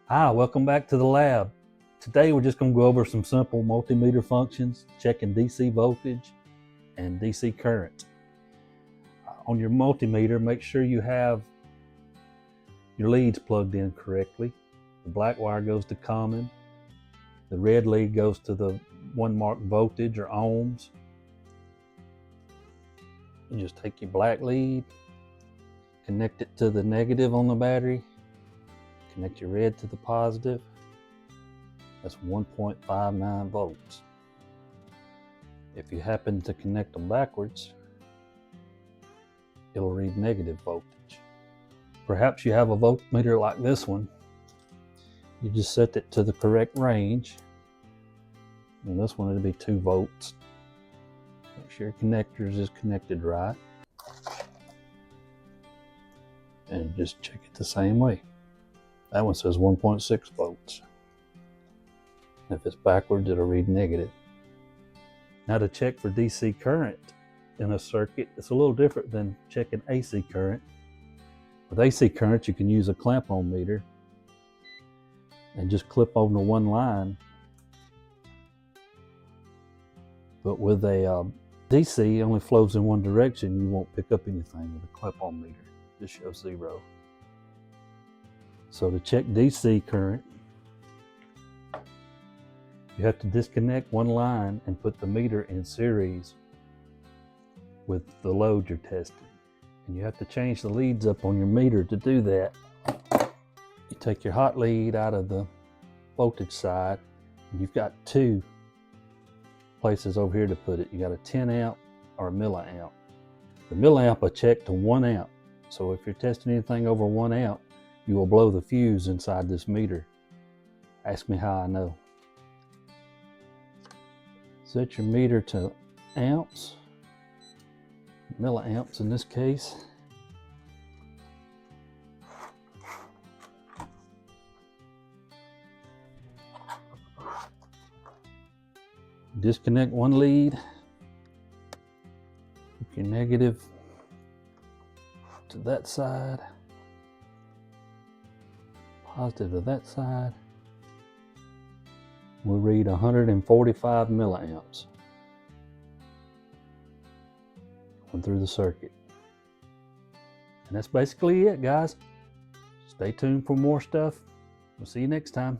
Hi, welcome back to the lab. Today we're just going to go over some simple multimeter functions, checking DC voltage and DC current. On your multimeter, make sure you have your leads plugged in correctly. The black wire goes to common. The red lead goes to the one marked voltage or ohms. You just take your black lead, connect it to the negative on the battery, connect your red to the positive. That's 1.59 volts. If you happen to connect them backwards, it'll read negative voltage. Perhaps you have a voltmeter like this one. You just set it to the correct range. And this one, it'll be 2 volts. Make sure your connectors is connected right. And just check it the same way. That one says 1.6 volts. If it's backwards, it'll read negative. Now to check for DC current in a circuit, it's a little different than checking AC current. With AC current, you can use a clamp-on meter and just clip on to one line. But with a DC, it only flows in one direction. You won't pick up anything with a clamp-on meter. It just shows 0. So to check DC current, you have to disconnect one line and put the meter in series with the load you're testing. And you have to change the leads up on your meter to do that. You take your hot lead out of the voltage side, and you've got 2 places over here to put it. You got a 10 amp or a milliamp. The milliamp will check to 1 amp. So if you're testing anything over 1 amp, you will blow the fuse inside this meter. Ask me how I know. Set your meter to amps, milliamps in this case. Disconnect one lead. Put your negative to that side, positive to that side. We'll read 145 milliamps going through the circuit. And that's basically it, guys. Stay tuned for more stuff. We'll see you next time.